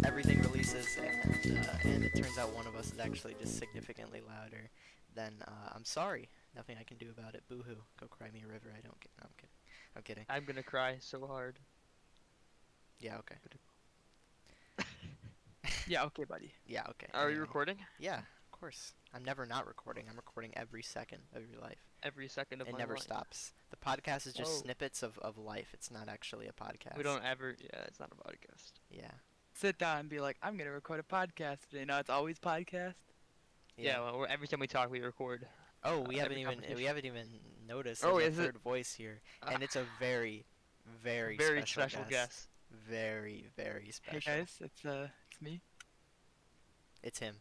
everything releases and it turns out one of us is actually just significantly louder, then I'm sorry. Nothing I can do about it. Boo-hoo. Go cry me a river. I don't get. No, I'm kidding. I'm kidding. I'm gonna cry so hard. Yeah. Okay. Yeah, okay, buddy. Yeah. Okay. Are you Anyway. recording? Yeah. Of course. I'm never not recording. I'm recording every second of your life. Every second of It my never life. stops. The podcast is just Whoa. snippets of life. It's not actually a podcast. We don't ever. Yeah, it's not a podcast. Yeah. Sit down and be like, I'm gonna record a podcast today. No, it's always podcast. Yeah. Well, every time we talk, we record. Oh, we haven't every even noticed. Oh, There's is a it? third voice here, and it's a very, very, Very special special guest. Very, very special. Hey guys, it's me. It's him.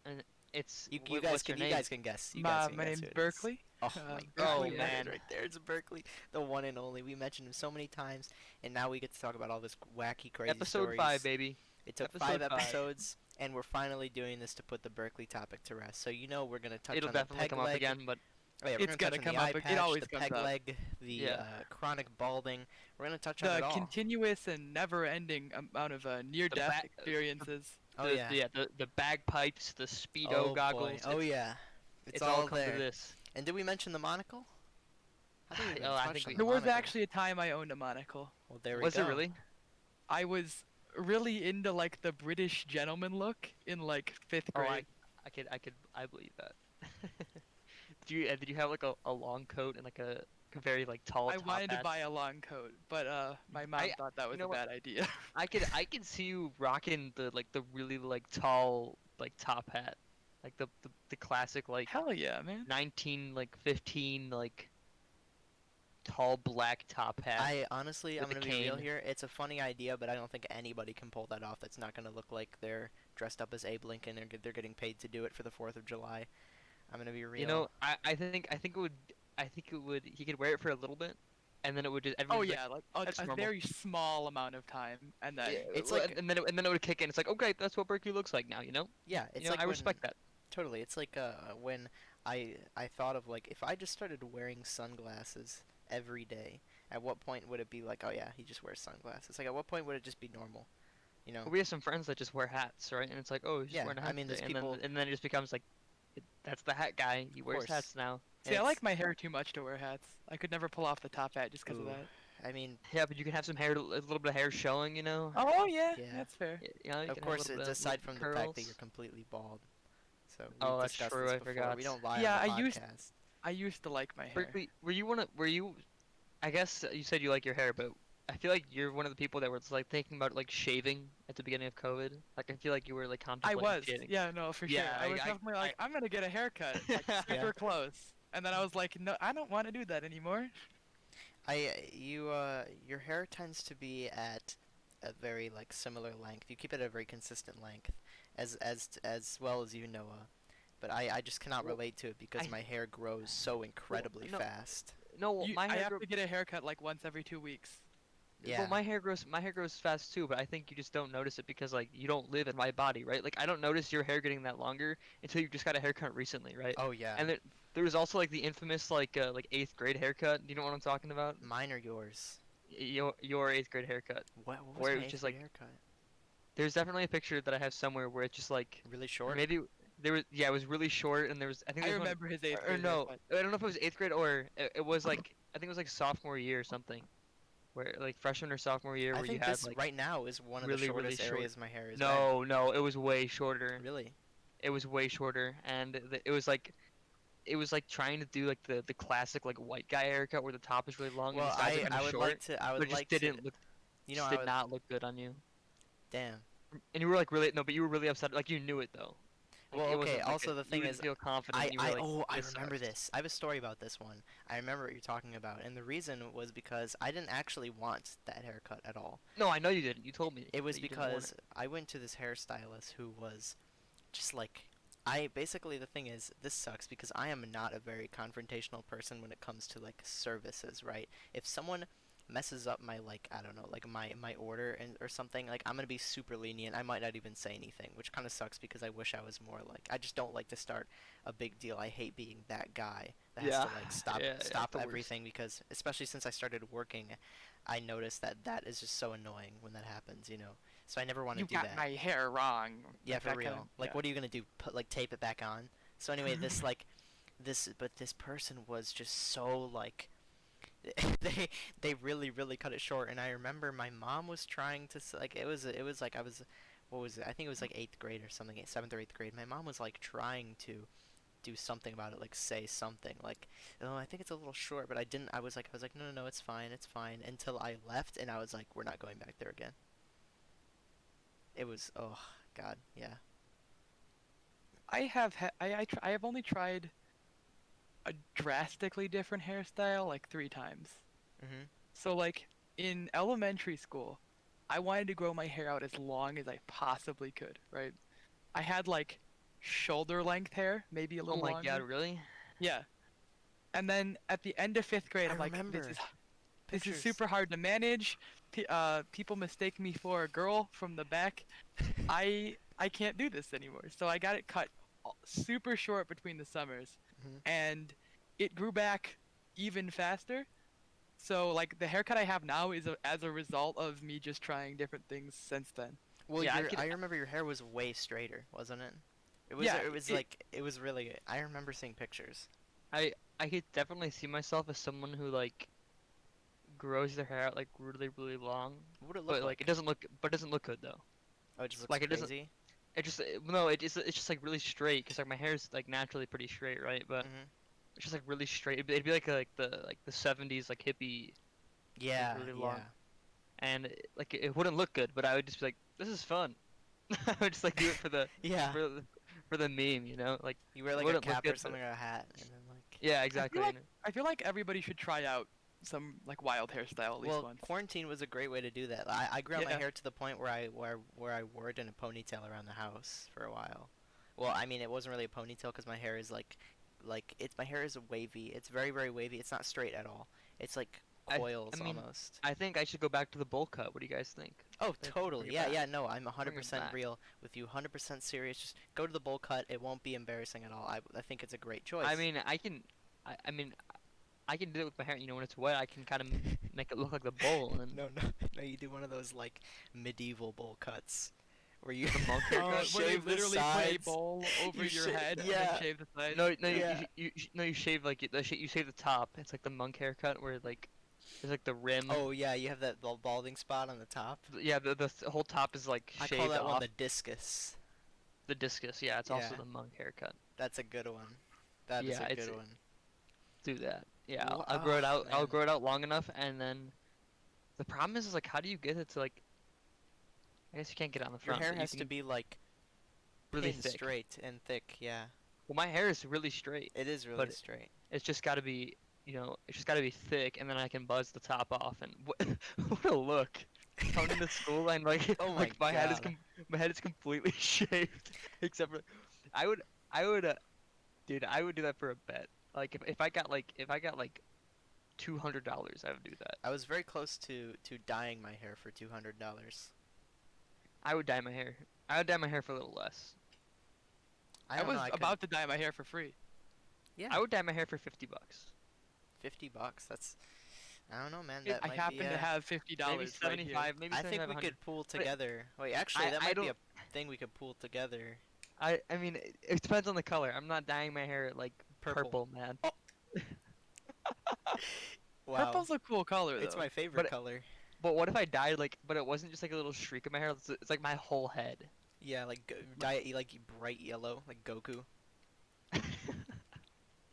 And it's. You what- guys what's can your you name? guys can guess. You guys can My guess name's who it is. Berkeley. Oh Uh, my Berkeley, God, man. right there, it's Berkeley, the one and only. We mentioned him so many times, and now we get to talk about all this wacky, crazy Episode stories. 5, baby. It took Episode 5 5. episodes, and we're finally doing this to put the Berkeley topic to rest. So you know we're gonna touch It'll on the definitely peg come up leg. again, but Oh, yeah, we're It's gonna gonna touch come on the up eye ag- it patch, always the comes peg up. leg, the Yeah. chronic balding. We're gonna touch on it The all. continuous and never-ending amount of near-death ba- experiences. Oh the, yeah. the bagpipes, the speedo Oh goggles. boy. Oh yeah. It's all come there. to this. And did we mention the monocle? I think we Oh, I touched think on we- the There was monocle. actually a time I owned a monocle. Well, there we Was go. it really? I was really into like the British gentleman look in like 5th Oh, grade. I believe that. Did you have like a long coat and like a very like tall I top wanted to hat? buy a long coat, but my mom thought that was know a what? bad idea. I could see you rocking the really like tall like top hat, like the classic like Hell yeah, man. 1915 like tall black top hat. I honestly, I'm With a gonna be real cane. here. It's a funny idea, but I don't think anybody can pull that off. That's not gonna look like they're dressed up as Abe Lincoln and they're getting paid to do it for the 4th of July. I'm gonna be real. You know, I think it would he could wear it for a little bit, and then it would just Oh everyone's yeah, like "That's a normal." very small amount of time, and then Yeah, It's well, like- and then it would kick in. It's like, okay, that's what Berkeley looks like now, you know. yeah, it's You know, like I when- respect that. Totally. It's like when I thought of like if I just started wearing sunglasses every day, at what point would it be like, oh yeah, he just wears sunglasses? Like at what point would it just be normal? You know? We have some friends that just wear hats, right? And it's like, oh, he's just Yeah, wearing a I hat mean, there's today. people- and then it just becomes like, that's the hat guy. He wears course. hats now. see, And I it's- like my hair too much to wear hats. I could never pull off the top hat just because of Ooh. that. I mean, Yeah, but you can have some hair, a little bit of hair showing, you know. Oh yeah, Yeah. that's fair. You know, you of can have a course, little it's bit of aside from the fact that curls. you're completely bald. So we've Oh, that's discussed true, this I before. forgot. We don't lie Yeah, on the I used- podcast. I used to like my hair. Berkeley, were you? I guess you said you like your hair, but I feel like you're one of the people that was like thinking about like shaving at the beginning of COVID. Like I feel like you were like I contemplating was. shaving. Yeah, no, for sure. Yeah, I was I- definitely like, I'm gonna get a haircut, like super Yeah. close. And then I was like, no, I don't want to do that anymore. Your hair tends to be at a very like similar length. You keep it at a very consistent length, as well as you, Noah. But I just cannot Well, relate to it because I- my hair grows so incredibly no. fast. No, well, my I hair. have to get a haircut like once every 2 weeks. Yeah. Well, my hair grows fast too, but I think you just don't notice it because like you don't live in my body, right? Like I don't notice your hair getting that longer until you just got a haircut recently, right? Oh yeah. And there was also like the infamous like 8th grade haircut. Do you know what I'm talking about? Mine or yours? Your 8th grade haircut. What was Where it my was just, eighth grade like, haircut? There's definitely a picture that I have somewhere where it's just like Really or short. maybe there was it was really short and there was I think I there was one- remember his 8th or grade no, haircut. I don't know if it was 8th grade or it was like I think it was like sophomore year or something, where like freshman or sophomore year I where you think had this like right now is one of really, the really shortest short. areas my hair is. no, it was way shorter. Really? It was way shorter, and it was like trying to do like the classic like white guy haircut where the top is really long Well, and the sides are I kind of would short, like to. I but would it just like to. didn't look You know, just I did would, not look good on you. damn. And you were like really no, but you were really upset. Like you knew it though. Like, Well, it wasn't, okay, like, also the you thing didn't is, feel confident. You were like, I "This remember sucks." this. I have a story about this one. I remember what you're talking about, and the reason was because I didn't actually want that haircut at all. No, I know you didn't. You told me. It was that you didn't want because it. I went to this hairstylist who was just like I basically the thing is this sucks because I am not a very confrontational person when it comes to like services, right? If someone messes up my like I don't know like my order and or something like I'm gonna be super lenient. I might not even say anything, which kind of sucks because I wish I was more like I just don't like to start a big deal. I hate being that guy that has Yeah. to like stop Yeah, stop the worst. everything because especially since I started working, I noticed that that is just so annoying when that happens, you know. so I never want to You do got that. my hair wrong. Yeah, Like for that real. kinda, Like, yeah. what are you gonna do? Put like tape it back on? So anyway, this person was just so like, they they really cut it short. And I remember my mom was trying to like, it was like I was, what was it? I think it was like eighth grade or something, seventh or eighth grade. My mom was like trying to do something about it, like say something, like, oh, I think it's a little short, but I didn't. I was like, no, no, no, it's fine. Until I left, and I was like, we're not going back there again. It was, oh God, yeah. I have only tried a drastically different hairstyle like 3 times. Mhm. So like in elementary school, I wanted to grow my hair out as long as I possibly could, right? I had like shoulder length hair, maybe a Oh little my god, longer. really? Yeah. And then at the end of 5th grade, I I'm like, remember this is pictures. super hard to manage. People mistake me for a girl from the back. I can't do this anymore. So I got it cut super short between the summers, Mhm. and it grew back even faster. So like the haircut I have now is as a result of me just trying different things since then. Well, Yeah, I your could. I remember your hair was way straighter, wasn't it? It was Yeah, it was like it was really. I remember seeing pictures. I could definitely see myself as someone who like grows their hair out like really long, What would it look but like like? it doesn't look good though. Oh, it just looks Like it doesn't. crazy. It just no. It's just like really straight because like my hair is like naturally pretty straight, right? But Mhm. it's just like really straight. It'd be like the 70s like hippie like Yeah, really long, yeah. and like it wouldn't look good. But I would just be like, this is fun. I would just like do it Yeah. for the for the meme, you know? Like You wear it like a wouldn't look cap or good, but something or a hat, and then like. yeah, I feel exactly. like I feel like everybody should try out some like wild hairstyle at least Well, once. quarantine was a great way to do that. I grew out my Yeah. hair to the point where I wore it in a ponytail around the house for a while. Well, I mean, it wasn't really a ponytail because my hair is like it's my hair is wavy. It's very wavy. It's not straight at all. It's like I coils mean, almost. I think I should go back to the bowl cut. What do you guys think? Oh, Bring totally. it Yeah, back. yeah. No, I'm Bring it 100% back. real with you. 100% serious. Just go to the bowl cut. It won't be embarrassing at all. I think it's a great choice. I mean, I mean, I can do it with my hair. You know, when it's wet, I can kind of make it look like the bowl and No, no, no. You do one of those like medieval bowl cuts where you the monk haircut. Where they shave the literally put a sides. bowl over You your sha- head and yeah. then shave the sides. No, no, Yeah. no, you shave like you shave the top. It's like the monk haircut where like there's like the rim. Oh yeah, you have that balding spot on the top. Yeah, whole top is like I shaved call that one off. the discus. The discus. Yeah, it's also Yeah. the monk haircut. That's a good one. That is Yeah, a it's good one. do that. Yeah, Wha- I'll grow it ah, out. I'll man. grow it out long enough, and then the problem is like how do you get it to like? I guess you can't get it on the Your front. hair but you has to can be like really pin thick. straight and thick. Yeah, Well, my hair is really straight. it is really But straight. It's just got to be, you know, it's just got to be thick, and then I can buzz the top off. And what, what a look! Coming to school and like, Oh my like my head is God. my head is completely shaved, except for, I would, dude, I would do that for a bet. Like if I got like $200, I would do that. I was very close to dyeing my hair for $200. I would dye my hair. I would dye my hair for a little less. I I don't was know. I could, about to dye my hair for free. yeah, I would dye my hair for $50. $50. That's, I don't know, man. If That I might happen be. to have $50 Maybe right here. 75. Maybe I think 75, we 100. could pool But together. Wait, actually, that I might be a don't. thing we could pool together. I mean, it depends on the color. I'm not dyeing my hair like Purple. purple man. Oh, wow. Purple's a cool color though. It's my favorite But- color. But what if I dyed like, but it wasn't just like a little streak of my hair. It's like my whole head. Yeah, like dye it like bright yellow, like Goku.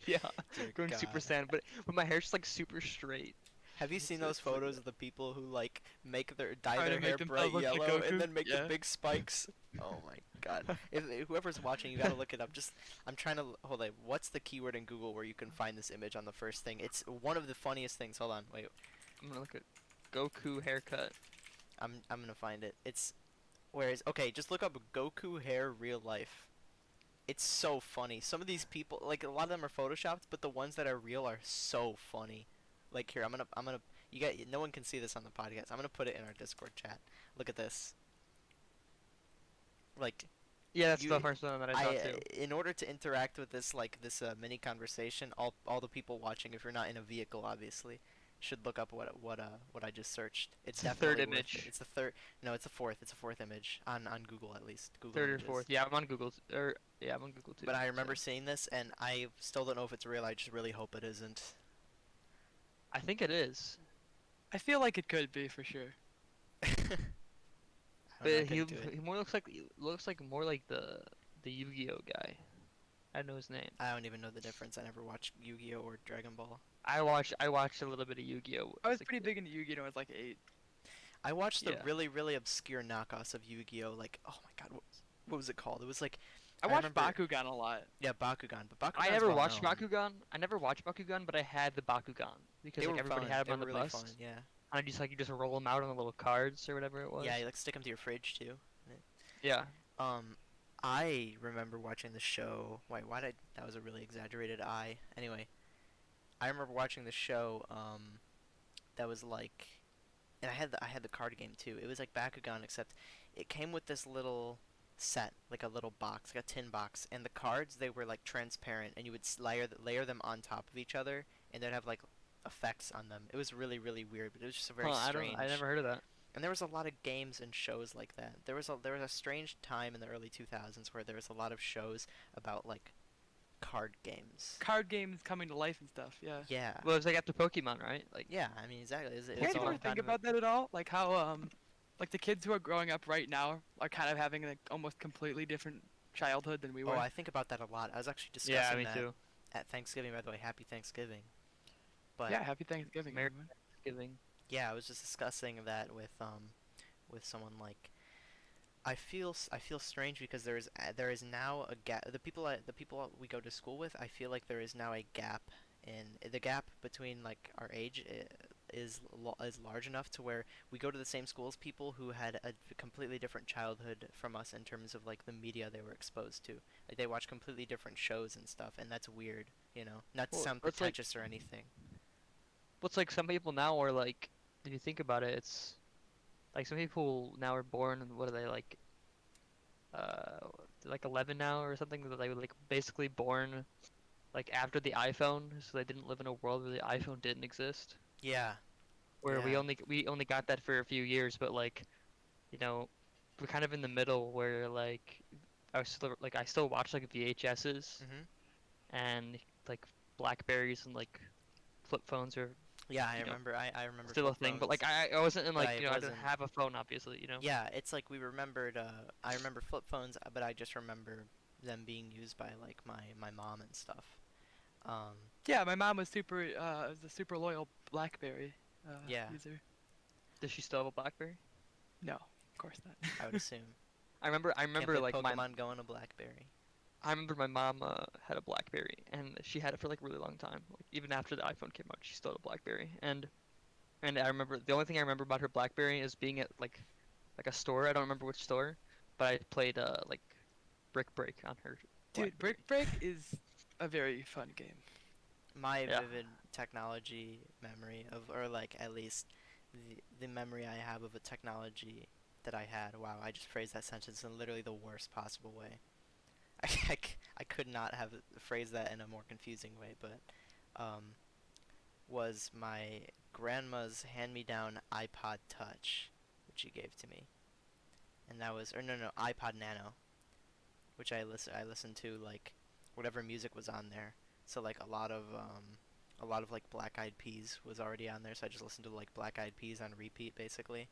Yeah, Dear going super God. sand. But my hair's just like super straight. Have you seen It's- those it's like photos of the people who like dye Trying to their make hair themselves bright look like yellow Goku? and then make the Yeah. big spikes? Oh my God! If whoever's watching, you gotta look it up. Just I'm trying to hold on. What's the keyword in Google where you can find this image on the first thing? It's one of the funniest things. Hold on, wait. I'm gonna look at Goku haircut. I'm gonna find it. It's where is okay? Just look up Goku hair real life. It's so funny. Some of these people, like a lot of them are photoshopped, but the ones that are real are so funny. Like here, I'm gonna you got no one can see this on the podcast. I'm gonna put it in our Discord chat. Look at this. Like Yeah, that's You- the first one that I saw too. in order to interact with this like this mini conversation, all the people watching, if you're not in a vehicle, obviously, should look up what I just searched. It's It's the third definitely worth it. image. It's the third. No, it's the fourth. It's the fourth image on Google at least. Google Third or Images. fourth. Yeah, I'm on Google. Or yeah, I'm on Google too. But I remember so. seeing this, and I still don't know if it's real. I just really hope it isn't. I think it is. I feel like it could be for sure. I don't know, I But couldn't do it. he more looks like more like the Yu-Gi-Oh guy. I know his name. I don't even know the difference. I never watched Yu-Gi-Oh or Dragon Ball. I watched a little bit of Yu-Gi-Oh. I was as a pretty kid. big into Yu-Gi-Oh when I was like 8. I watched the Yeah. really obscure knockoffs of Yu-Gi-Oh. Like, oh my god, what was it called? It was like I I watched remember- Bakugan a lot. yeah, Bakugan. But Bakugan's I never well watched known. Bakugan. I never watched Bakugan, but I had the Bakugan because They like were everybody fun. had They them on were the really bus. fun. Yeah. And you just roll them out on the little cards or whatever it was. Yeah, you like stick them to your fridge too. Yeah. I remember watching the show. Wait, why did that was a really exaggerated I. Anyway, I remember watching the show. That was like, and I had the card game too. It was like Bakugan, except it came with this little set, like a little box, like a tin box, and the cards they were like transparent, and you would layer them on top of each other, and they'd have like effects on them. It was really weird, but it was just a very strange. I never heard of that. And there was a lot of games and shows like that. There was a strange time in the early 2000s where there was a lot of shows about like card games. Card games coming to life and stuff. Yeah. Yeah. Well, it's like after Pokemon, right? Like Yeah, I mean exactly. You It's guys all ever kind think of a- about that at all? Like how like the kids who are growing up right now are kind of having like almost completely different childhood than we were. Oh, I think about that a lot. I was actually discussing yeah, me that too. at Thanksgiving. By the way, Happy Thanksgiving. But Yeah, happy Thanksgiving, Merry- everyone. Giving. yeah, I was just discussing that with someone like I feel strange because there is now a gap. The people we go to school with, I feel like there is now a gap in the gap between like our age is large enough to where we go to the same school as people who had a completely different childhood from us in terms of like the media they were exposed to. Like they watch completely different shows and stuff, and that's weird, you know. Not to Well, sound that's like- pretentious or anything. What's like some people now are like, if you think about it, it's like some people now are born and what are they like? Like 11 now or something. That they were like basically born like after the iPhone, so they didn't live in a world where the iPhone didn't exist. Yeah. Where Yeah. we only got that for a few years, but like, you know, we're kind of in the middle where like I still watch like VHSs Mhm. and like Blackberries and like flip phones are Yeah, I You know, remember. I remember. still a flip thing, but like phones. I wasn't in But like I I didn't wasn't- have a phone obviously, you know. Yeah, it's like we remembered. I remember flip phones, but I just remember them being used by like my mom and stuff. Yeah, my mom was was a super loyal BlackBerry Yeah. user. Does she still have a BlackBerry? No, of course not. I would assume. I remember Can't like play my Pokemon Go on a BlackBerry. I remember my mom had a BlackBerry and she had it for like a really long time. Like even after the iPhone came out, she still had a BlackBerry. And I remember the only thing I remember about her BlackBerry is being at like a store. I don't remember which store, but I played like Brick Break on her. Dude, BlackBerry. Brick Break is a very fun game. My Yeah. vivid technology memory of, or like at least the memory I have of a technology that I had. Wow, I just phrased that sentence in literally the worst possible way. I could not have phrased that in a more confusing way, but was my grandma's hand-me-down iPod Touch, which she gave to me, and that was, or no, iPod Nano, which I listened to like whatever music was on there. So like a lot of like Black Eyed Peas was already on there, so I just listened to like Black Eyed Peas on repeat basically.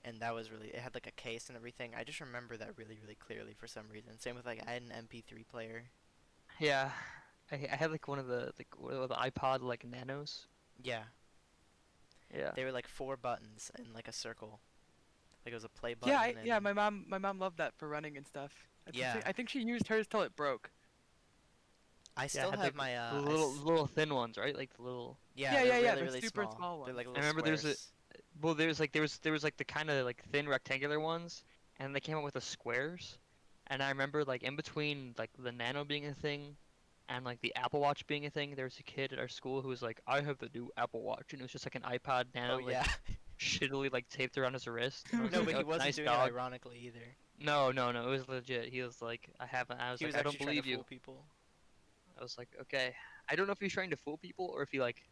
And that was really, it had like a case and everything. I just remember that really clearly for some reason. Same with like I had an MP3 player. Yeah, I had like one of the iPod like Nanos. Yeah, Yeah. they were like 4 buttons in like a circle. Like it was a play button. Yeah, and yeah, my mom loved that for running and stuff. Yeah. I think she used hers till it broke. I Yeah, still it had, have like, my the little thin ones, right? Like the little. yeah, Yeah, they're yeah, yeah, really, they're really super small. small They're ones. like I little remember there's squares. Well, there was like the kind of like thin rectangular ones, and they came out with the squares. And I remember like in between like the Nano being a thing, and like the Apple Watch being a thing, there was a kid at our school who was like, "I have the new Apple Watch," and it was just like an iPod Nano, Oh like yeah. shittily like taped around his wrist. And I was No, like, but he "Oh, wasn't nice doing dog." it ironically either. No, it was legit. He was like, "I haven't." I was He like, was "I don't actually trying to believe you." fool people. I was like, "Okay." I don't know if he was trying to fool people or if he like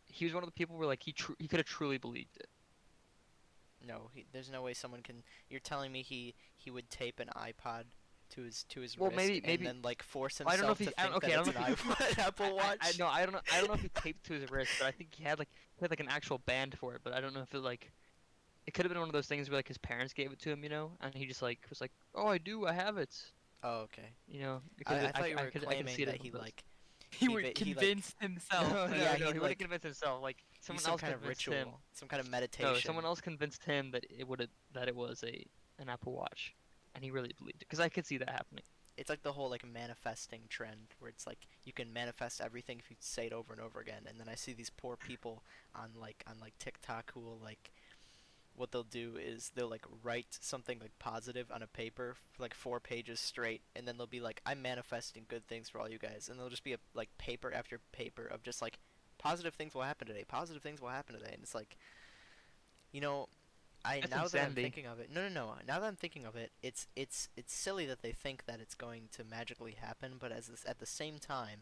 he was one of the people where like he could have truly believed it. No, there's no way someone can. You're telling me he would tape an iPod to his Well, wrist and maybe then like force I don't know if himself he. to think Okay, that I it's don't an know if he. iPod Apple Watch? I no, I don't know. I don't know if he taped to his wrist, but I think he had like an actual band for it. But I don't know if it like. It could have been one of those things where like his parents gave it to him, and he just like was like, "Oh, I have it." Oh, okay. It I, could I thought you were I could claiming see it as that one he of those. like He would like convince himself. No, that- yeah, no, he'd, he like, wouldn't convince himself. Like use someone some else kind of convinced ritual, him. some kind of meditation. No, someone else convinced him that it was an Apple Watch, and he really believed it. Because I could see that happening. It's like the whole like manifesting trend where it's like you can manifest everything if you say it over and over again. And then I see these poor people on TikTok who will like what they'll do is they'll like write something like positive on a paper for like 4 pages straight, and then they'll be like, I'm manifesting good things for all you guys, and there'll just be like paper after paper of just like positive things will happen today, positive things will happen today, and it's like, you know, That's now that I'm insanity. thinking of it, no. Now that I'm thinking of it, it's silly that they think that it's going to magically happen, but at the same time,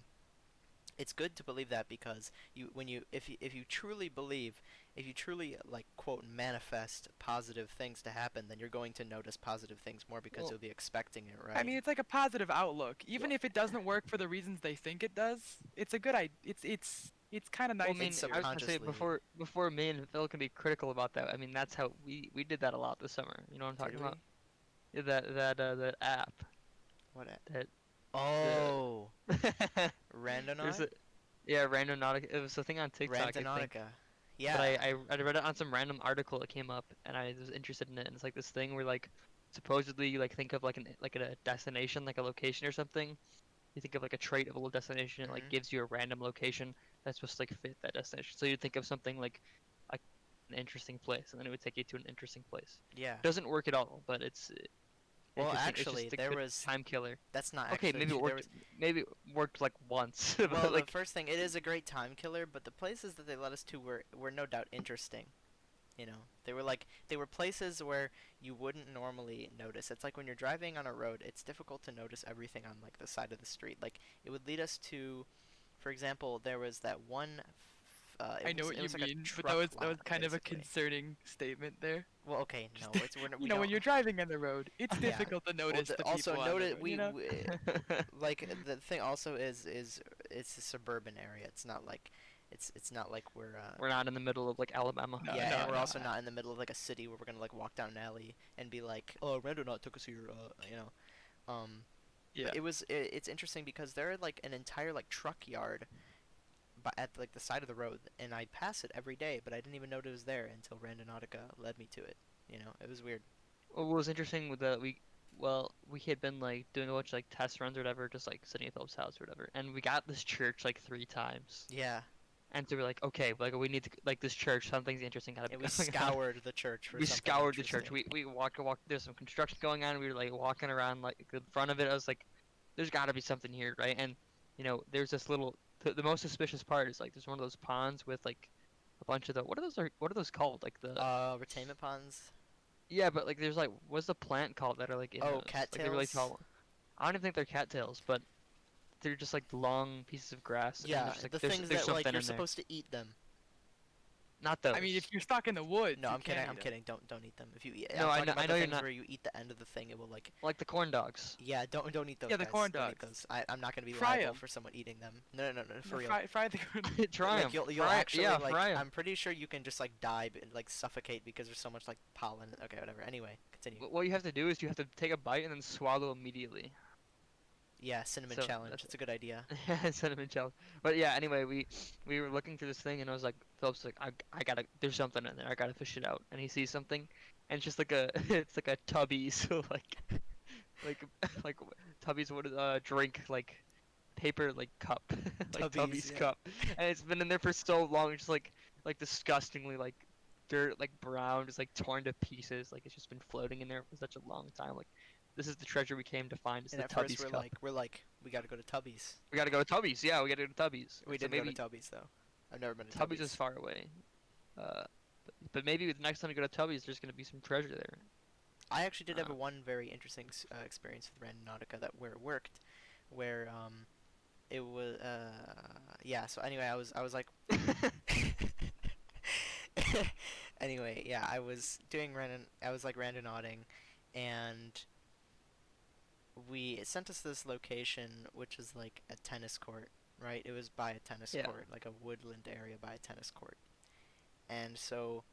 it's good to believe that because if you truly believe, if you truly like quote manifest positive things to happen, then you're going to notice positive things more because Well, you'll be expecting it, right? I mean, it's like a positive outlook. Even if it doesn't work for the reasons they think it does, it's a good idea. It's kind of nice. Well, I mean, It's I was gonna say subconsciously. before me and Phil can be critical about that. I mean, that's how we did that a lot this summer. You know what I'm talking Did about? we? Yeah, that app What? that Oh, the there's Randonaut? a yeah Randonautica. It was a thing on TikTok, I think. Randonautica. But Yeah. I read it on some random article that came up, and I was interested in it. And it's like this thing where like supposedly you like think of like a destination, like a location or something. You think of like a trait of a little destination, it like Mhm. gives you a random location that's supposed to like fit that destination. So you think of something like an interesting place, and then it would take you to an interesting place. Yeah. Doesn't work at all, but it's Well, interesting. actually, it's just there a good was. time killer. That's not Okay, actually maybe it true. There worked. Maybe it worked like once, but Well, like the first thing, it is a great time killer, but the places that they led us to were no doubt interesting. You know, they were places where you wouldn't normally notice. It's like when you're driving on a road, it's difficult to notice everything on like the side of the street. Like it would lead us to, for example, there was that one. I know what it you was like a mean, but truck that was lot, kind of a basically. concerning statement there. Well, okay, Just no, it's we're, n- we you know, when don't. you're driving on the road, it's Yeah. difficult to Well, notice the also people on the notice road, you know? like the thing also is it's a suburban area. It's not like we're we're not in the middle of like Alabama. No, yeah, no, and we're no. also not in the middle of like a city where we're gonna like walk down an alley and be like, oh, Randonaut took us here, you know. Yeah. But it's interesting because there are like an entire like truck yard at like the side of the road, and I pass it every day, but I didn't even know it was there until Randonautica led me to it. You know, it was weird. What was interesting with we had been like doing a bunch of like test runs or whatever, just like sitting at Philip's house or whatever, and we got this church like 3 times, Yeah, and so we're like, okay, like we need to like this church, something's interesting gotta be and we going on. scoured the church for We something scoured the church. interesting. We walked. There's some construction going on. We were like walking around like the front of it. I was like, there's got to be something here, right? And there's this little. The most suspicious part is like there's one of those ponds with like a bunch of the what are those called? Like the Retainment ponds. yeah, but like there's like what's the plant called that are like in Oh, those? Like they're really cattails? tall. I don't even think they're cattails, but they're just like long pieces of grass. And Yeah, there's, like, the there's, things there's that like something you're in there. supposed to eat them. Not those. I mean, if you're stuck in the woods, No, you I'm kidding. can't I'm eat 'em. kidding. Don't eat them. If you eat, No, I'm I talking know- about I the know you're things not- where you eat the end of the thing. It will like. like the corn dogs. Yeah, don't eat those. Yeah, the guys. corn Don't eat dogs. those. I'm not gonna be Fry liable 'em. for someone eating them. No, for No, real. fry the Try Like them. you'll fry, actually yeah, like. fry 'em. I'm pretty sure you can just like die, like suffocate because there's so much like pollen. Okay, whatever. Anyway, continue. What you have to do is you have to take a bite and then swallow immediately. Yeah, cinnamon So, challenge. that's- That's a good idea. Cinnamon challenge. But yeah, anyway, we were looking through this thing and I was like, Philip's like, I gotta, there's something in there. I gotta fish it out. And he sees something, and it's just like it's like a Tubby's like like Tubby's drink like paper like cup like Tubby's yeah. cup, and it's been in there for so long, just like disgustingly like dirt, like brown, just like torn to pieces. Like it's just been floating in there for such a long time. Like this is the treasure we came to find. Is And the at first Tubby's we're cup. like, we gotta go to Tubby's. We gotta go to Tubby's. Yeah, we gotta go to Tubby's. We And so didn't go maybe to Tubby's though. I've never been to Tubby's Tubby's. is far away. But maybe the next time we go to Tubby's, there's gonna be some treasure there. I actually did have Uh, one very interesting experience with Randonautica that where it worked, where it was yeah. So anyway, I was like, Anyway, yeah, I was doing random. I was like randonauting, and we it sent us to this location, which is like a tennis court, right? It was by a tennis Yeah. court, like a woodland area by a tennis court. And so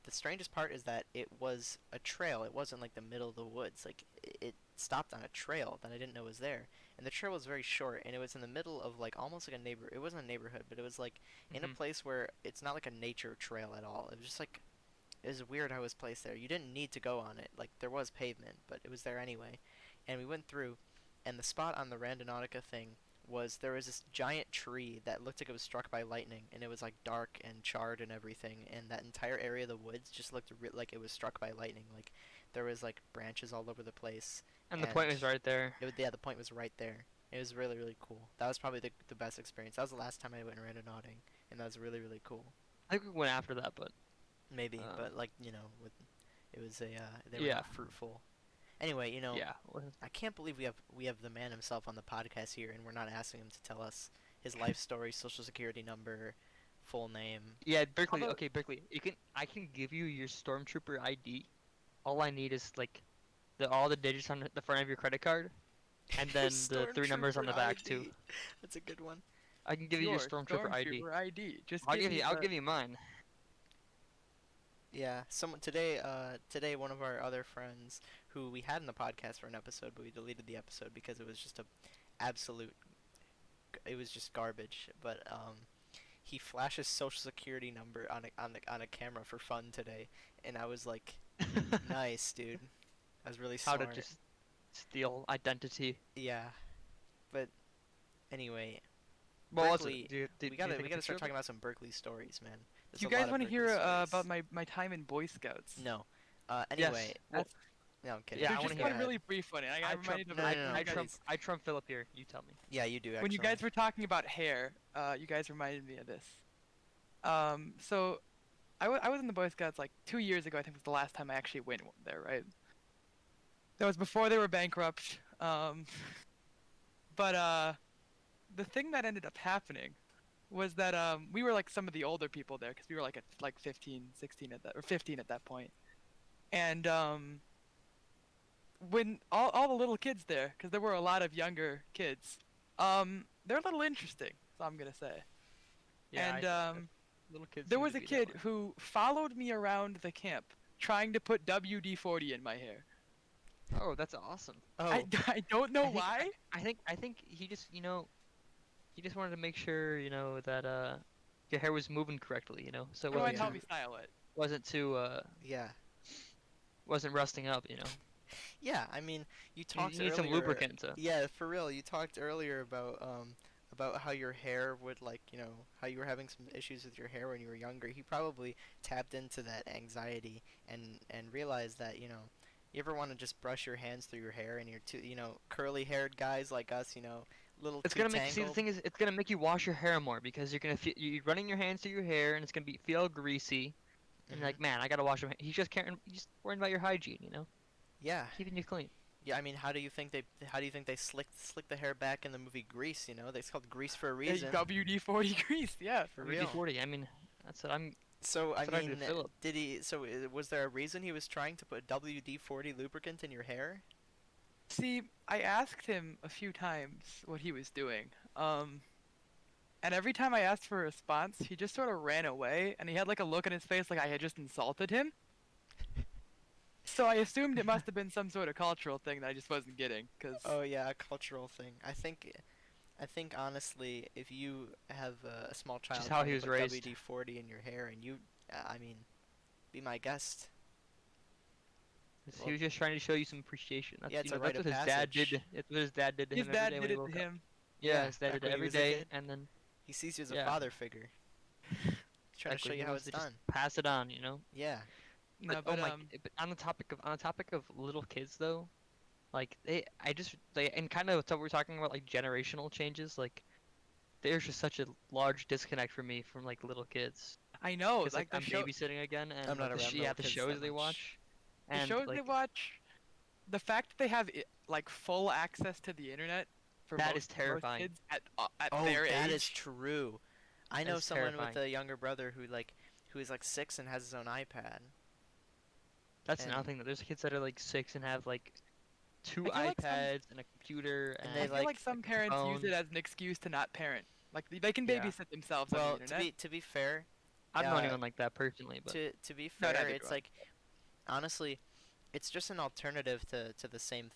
the strangest part is that it was a trail. It wasn't like the middle of the woods. Like it stopped on a trail that I didn't know was there. And the trail was very short, and it was in the middle of like almost like a neighbor. It wasn't a neighborhood, but it was like in a Hmm. place where it's not like a nature trail at all. It was just like it was weird how it was placed there. You didn't need to go on it. Like there was pavement, but it was there anyway. And we went through, and the spot on the Randonautica thing was there was this giant tree that looked like it was struck by lightning, and it was like dark and charred and everything. And that entire area of the woods just looked like it was struck by lightning. Like there was like branches all over the place, And the and point was right there. yeah, the point was right there. It was really really cool. That was probably the best experience. That was the last time I went randonauting, and that was really really cool. I think we went after that, but Maybe, Um, but like with it was a they were yeah, not fruitful. Anyway, yeah. I can't believe we have the man himself on the podcast here, and we're not asking him to tell us his life story, social security number, full name. Yeah, Berkeley. about- Okay, Berkeley. I can give you your stormtrooper ID. All I need is like all the digits on the front of your credit card, and then the 3 numbers on the Stormtrooper back too. ID. That's a good one. I can give you your stormtrooper ID. Stormtrooper ID. Just I'll give give me you. I'll the- give you mine. Yeah, someone today one of our other friends who we had in the podcast for an episode, but we deleted the episode because it was just a absolute it was just garbage. But he flashes social security number on a camera for fun today, and I was like, nice, dude. I was really How smart. to just steal identity. Yeah, but anyway, What was Berkeley, it? Did we you gotta take we a gotta picture start of talking it? about some Berkeley stories, man. There's You a lot guys of want to Berkeley hear stories. about my time in Boy Scouts? No. Yes. Anyway, Well, That's- no, I'm kidding. Yeah, I There's wanna just hear one that. really brief one. And I got reminded of no, like, no, no, you guys- please. I trump Philip here. You tell me. Yeah, you do. when you actually. guys were talking about hair, you guys reminded me of this. So I was in the Boy Scouts like 2 years ago. I think was the last time I actually went there. Right. That was before they were bankrupt. But the thing that ended up happening was that we were like some of the older people there because we were like at like 15, 16 at that or 15 at that point, and when all the little kids there, because there were a lot of younger kids, they're a little interesting. So I'm gonna say. And little kids. there seem was to a be that kid way. who followed me around the camp trying to put WD-40 in my hair. Oh, that's awesome. Oh, I don't know I think- why. I think he just he just wanted to make sure that your hair was moving correctly, so it Go ahead wasn't and help too, me style it. yeah. wasn't rusting up. Yeah, I mean, you You talked need some earlier. lubricant to. Yeah, for real. You talked earlier about how your hair would like, how you were having some issues with your hair when you were younger. He probably tapped into that anxiety and realized that, you ever want to just brush your hands through your hair and you're too, curly-haired guys like us, little It's too gonna make see the tangled. thing is it's gonna make you wash your hair more because you're gonna feel you're running your hands through your hair and it's gonna feel greasy and Mhm. you're like, man, I gotta wash my. He's just caring. He's just worrying about your hygiene, Yeah. keeping you clean. Yeah, I mean, how do you think they slick the hair back in the movie Grease, It's called Grease for a reason. WD-40 grease, yeah. For real. WD-40. I mean, that's what I'm. So, I That's what I mean, did, Philip. was there a reason he was trying to put WD-40 lubricant in your hair? See, I asked him a few times what he was doing. And every time I asked for a response, he just sort of ran away, and he had like a look on his face like I had just insulted him. So I assumed it must have been some sort of cultural thing that I just wasn't getting, cause Oh yeah, a cultural thing. I think honestly, if you have a small child how trying he to was put raised. WD-40 in your hair, and you, I mean, be my guest. He was just trying to show you some appreciation. That's, Yeah, it's a that's rite what of his dad did. passage. That's what his dad did to his him every dad day did when he it to woke up. him. Yeah, Yeah, his dad back did when it he every was a day, kid. and then He sees you as a Yeah. father figure. He's trying to exactly, show you he how wants it's to just done. pass it on. Yeah. No, But, but oh my, but on the topic of little kids though, like and kind of what we're talking about, like generational changes, like there's just such a large disconnect for me from like little kids. I know, 'Cause, like I'm the show, babysitting again, and I'm not like, around the little the kids shows that they much. watch, the and shows like they watch, the fact that they have like full access to the internet for That most, is terrifying. most kids at Oh, their that age. is true. I That know is someone terrifying. with a younger brother who like who is like 6 and has his own iPad. That's And nothing. There's kids that are like 6 and have like two I feel like some iPads and a computer And I they and feel like like some a parents use it phone. as an excuse to not parent. Like they can Yeah. babysit themselves on the well, internet. to be fair, I don't know uh, anyone like that personally, but to be No, fair, neither do it's I. like honestly, it's just an alternative to the same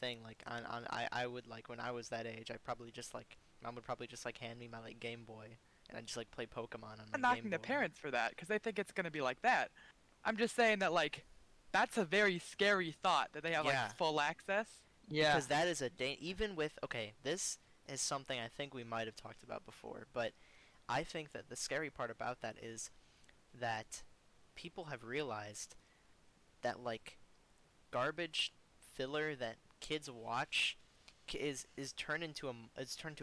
thing. Like I would like when I was that age, I probably just like mom would probably just like hand me my like Game Boy and I'd just like play Pokemon on I'm my not Game knocking Boy. the parents for that because they think it's gonna be like that. I'm just saying that like that's a very scary thought that they have like Yeah, full access. yeah. because that is even with okay, this is something I think we might have talked about before, but I think that the scary part about that is that people have realized that like garbage filler that kids watch is turned into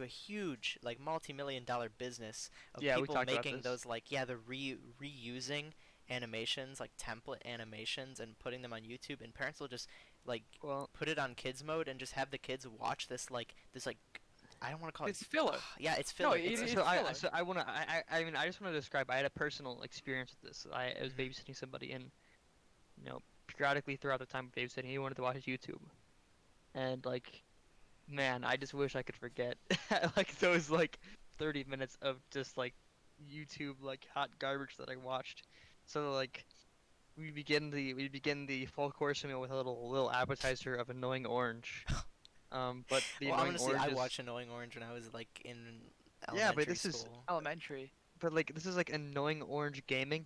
a huge like multi-million-dollar business of Yeah, we people talked about making this. those like yeah the reusing animations like template animations and putting them on YouTube, and parents will just like Well, put it on kids mode and just have the kids watch this like I don't want to call it It's filler. yeah it's No, filler it's it's so filler. I wanna I mean I just wanna describe. I had a personal experience with this. I was Mhm. babysitting somebody, and periodically throughout the time of babysitting, he wanted to watch his YouTube, and like, man, I just wish I could forget like those like 30 minutes of just like YouTube like hot garbage that I watched. So like we begin the full course meal with a little appetizer of annoying orange. But the well annoying honestly orange I is watched Annoying Orange when I was like in yeah, but elementary this is school. Elementary. but like this is like annoying orange gaming.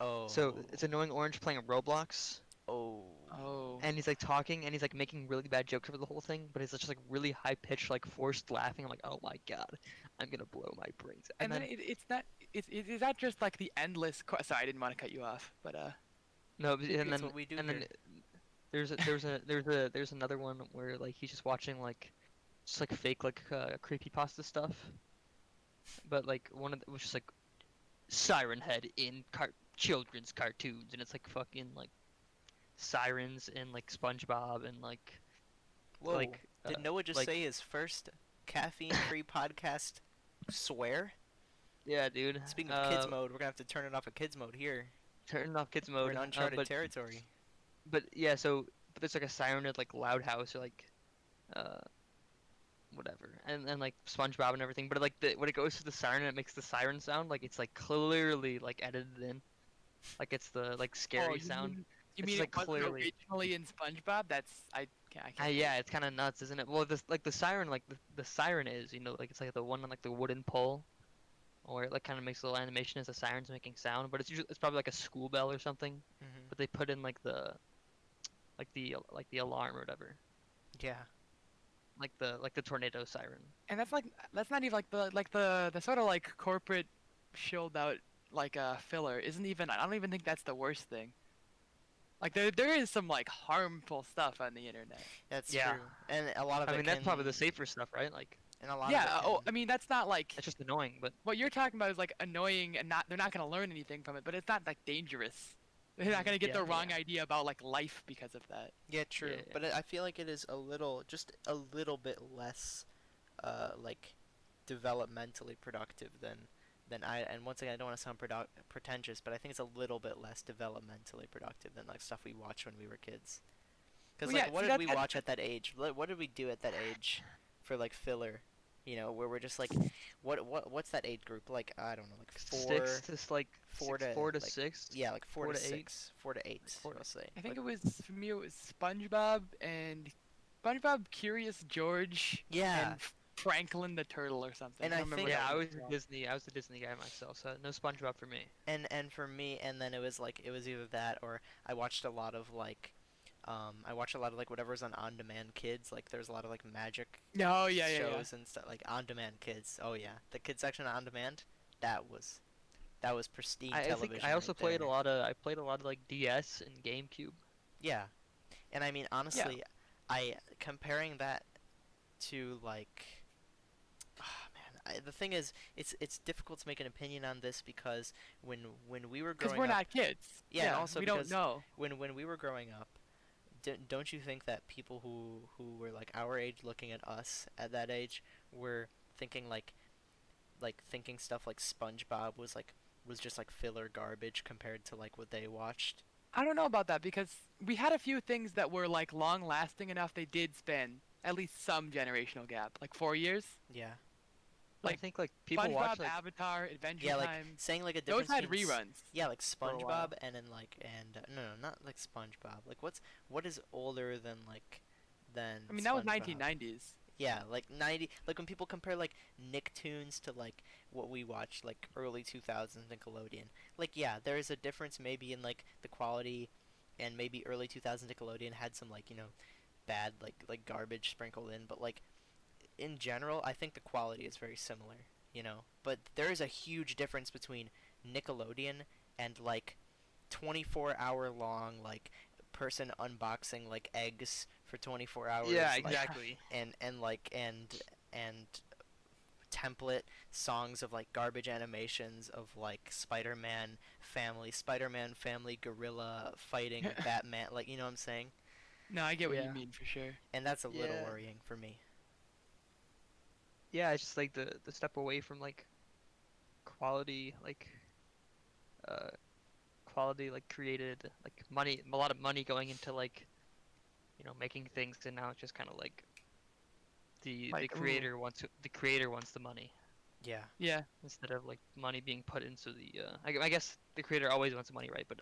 So Oh. it's annoying orange playing Roblox, Oh. Oh. and he's like talking, and he's like making really bad jokes over the whole thing, but it's just like really high pitched, like forced laughing. I'm like, oh my god, I'm gonna blow my brains out. And then it's not it's not just like the endless. Sorry, I didn't want to cut you off, but No, That's what we do and then here. there's another one where like he's just watching like just like fake like creepypasta stuff, but like one of was just like Siren Head in children's cartoons, and it's like fucking like sirens and like SpongeBob and Whoa. like Did Noah just like say his first caffeine-free podcast swear? yeah, dude. Speaking of kids mode, we're gonna have to turn it off of kids mode here. Turning off kids We're mode. in uncharted territory. But yeah, but there's like a siren at like Loud House or like uh whatever, and like SpongeBob and everything. But like when it goes to the siren, it makes the siren sound like it's like clearly like edited in, like it's the like scary you sound. mean, It's, it like, wasn't clearly- originally in SpongeBob? That's I can't. Yeah, it's kind of nuts, isn't it? Well, this like the siren, like the siren is, like it's like the one on like the wooden pole, or it like kind of makes a little animation as the siren's making sound. But it's probably like a school bell or something. Hmm. But they put in like the alarm or whatever, Yeah. like the tornado siren. And that's not even like the sort of like corporate chilled out like filler isn't even. I don't even think that's the worst thing. Like there is some like harmful stuff on the internet. That's Yeah. true. And a lot of I it mean, that's probably the can- safer stuff, right? Like And a lot Yeah. of it Oh, can- I mean that's not like it's just annoying, but what you're talking about is like annoying and not they're not gonna learn anything from it, but it's not like dangerous. They're not gonna get Yeah, the wrong yeah. idea about like life because of that. Yeah, true. Yeah. But I feel like it is just a little bit less, like, developmentally productive than and once again, I don't want to sound pretentious, but I think it's a little bit less developmentally productive than like stuff we watched when we were kids. Because Well, like, yeah, what see, did we that- watch at that age? What did we do at that age for like filler? You know, where we're just like, what's that age group? Like I don't know, like four, 4 to like, 6. yeah, like 4 4 to to 8. 6, 4 to 8. Four to- I'll say. I think Like, it was for me. It was SpongeBob and SpongeBob, Curious George, yeah. and Franklin the Turtle or something. And I I don't remember think- Yeah, what I it was a called. Disney. I was a Disney guy myself, so no SpongeBob for me. And for me, and then it was either that or I watched a lot of like whatever's on demand kids. Like there's a lot of like magic No, yeah. shows and stuff like on demand kids. Oh yeah, the kids section on demand. That was pristine I television. think I also right played there. I played a lot of like DS and GameCube. Yeah, and I mean honestly, I comparing that to like, the thing is, it's difficult to make an opinion on this because when we were Because growing we're up, not kids. Yeah, and also we don't because know. when we were growing up, don't you think that people who were like our age looking at us at that age were thinking like thinking stuff like SpongeBob was like was just like filler garbage compared to like what they watched. I don't know about that because we had a few things that were like long lasting enough they did span at least some generational gap, like 4 years. Yeah. I Like think like people SpongeBob, watch like Avatar, Adventure Yeah, like Time. saying like a Those difference had between reruns yeah, like for a while. SpongeBob and then like and no, no, not like SpongeBob. Like what is older than like than I mean, that was SpongeBob? 1990s. Yeah, like 90 like when people compare like Nicktoons to like what we watched like early 2000s Nickelodeon. Like yeah, there is a difference maybe in like the quality and maybe early 2000s Nickelodeon had some like, bad like garbage sprinkled in, but like in general, I think the quality is very similar. But there is a huge difference between Nickelodeon and like 24-hour long like person unboxing like eggs for 24 hours yeah, like exactly. and template songs of like garbage animations of like Spider-Man family gorilla fighting Batman, like you know what I'm saying? No, I get what you Yeah. mean for sure. And that's a little Yeah. worrying for me. Yeah, it's just like the step away from like quality uh quality like created like money, a lot of money going into like making things, and now it's just kind of like the Like, ooh, creator wants the money Yeah. yeah. instead of like money being put into the I guess the creator always wants the money, right? But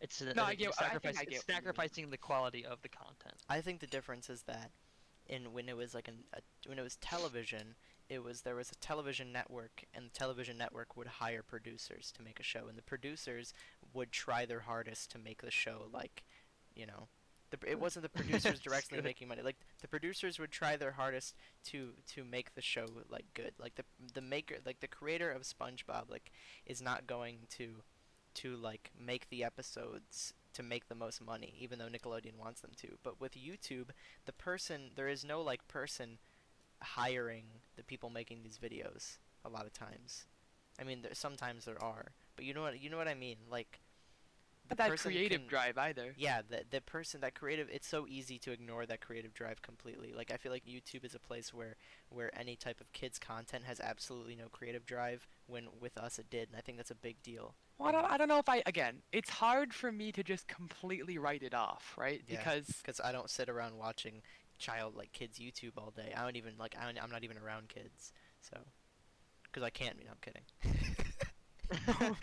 it's No, I get. I think sacrifice I get it's what you mean. sacrificing the quality of the content. I think the difference is that when it was like when it was television, there was a television network, and the television network would hire producers to make a show, and the producers would try their hardest to make the show like, you know, it wasn't the producers It's directly good. making money. Like the producers would try their hardest to make the show like good. Like the maker, like the creator of SpongeBob, like is not going to like make the episodes to make the most money, even though Nickelodeon wants them to. But with YouTube, there is no like person hiring the people making these videos a lot of times. I mean, sometimes there are, but you know what I mean. Like the Not that person creative can, drive either. yeah, the person that creative. It's so easy to ignore that creative drive completely. Like I feel like YouTube is a place where any type of kids content has absolutely no creative drive. When with us it did, and I think that's a big deal. Well, I don't know if again, it's hard for me to just completely write it off, right? Yeah, Because because I don't sit around watching like kids YouTube all day. I don't even like I'm not even around kids, so because I can't be. No, I'm kidding.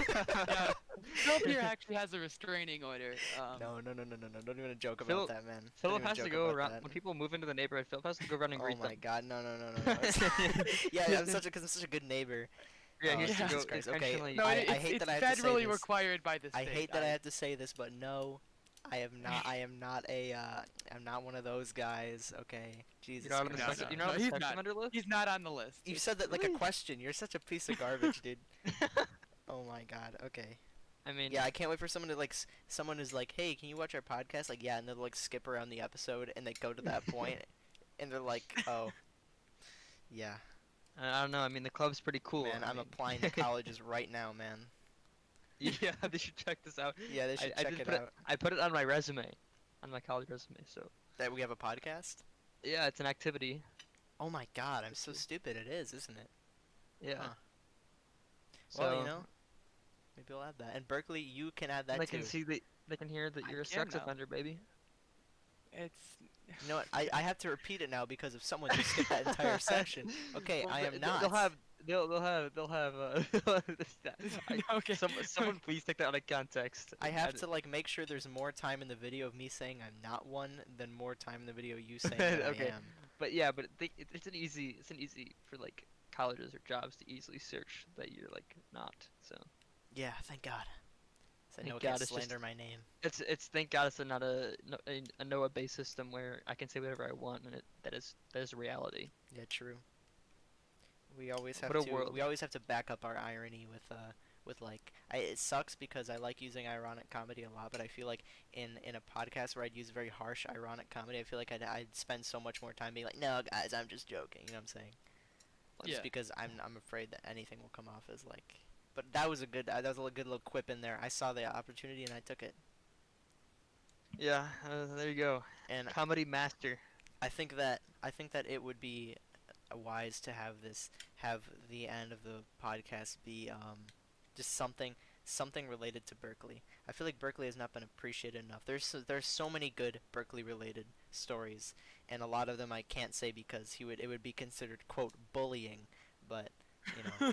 yeah, Philip here actually has a restraining order. No. Don't even joke about Philip that, man. Don't Philip even has to joke go about around that. when people move into the neighborhood. Philip has to go around and Oh greet my them. God, no. Yeah, because I'm such a good neighbor. Yeah, Oh, he has to Yeah. go Jesus Christ. Okay, intentionally. No, I it's, hate it's that I have to say federally this. required by the state. I hate that I have to say this, but no, I am not. I am not I'm not one of those guys. Okay, Jesus You're not on the Christ. sex, you're no, not on the he's sex not. offender list. He's not on the list. You It's- said that like a Really? question. You're such a piece of garbage, dude. Oh my God. Okay. I mean, Yeah, I can't wait for someone to like someone who's like, "Hey, can you watch our podcast?" Like, yeah, and they'll like skip around the episode and they go to that point and they're like, "Oh, yeah, I don't know. I mean, the club's pretty cool. man, I I'm mean, applying to colleges right now, man." yeah, they should check this out. Yeah, they should I check did it put out. I put it on my resume, on my college resume. So That we have a podcast? yeah, it's an activity. Oh my God, I'm so It's- stupid. It is, isn't it? Yeah. Huh. So Well, maybe I'll add that. And Berkeley, you can add that they too. can see they can hear that I you're a can sex now. offender, baby. It's You know what? I have to repeat it now because if someone just skipped that entire section. Okay, Well, I am They'll not. have okay. someone please take that out of context. I have to like make sure there's more time in the video of me saying I'm not one than more time in the video of you saying that Okay. I am. But yeah, but it's an easy for like colleges or jobs to easily search that you're like not. So Yeah, thank God. So I Thank know God can't it's just- slander my name. it's thank God it's not a NOAA based system where I can say whatever I want and that is reality. Yeah, true. We always have What a to. world. We always have to back up our irony with like. It sucks because I like using ironic comedy a lot, but I feel like in a podcast where I'd use very harsh ironic comedy, I feel like I'd spend so much more time being like, no, guys, I'm just joking. You know what I'm saying? Yeah. Just because I'm afraid that anything will come off as like. But that was a good good little quip in there. I saw the opportunity and I took it. Yeah, there you go. And Comedy master. I think that it would be wise to have the end of the podcast be just something related to Berkeley. I feel like Berkeley has not been appreciated enough. There's so many good Berkeley related stories, and a lot of them I can't say because it would be considered quote bullying, but you know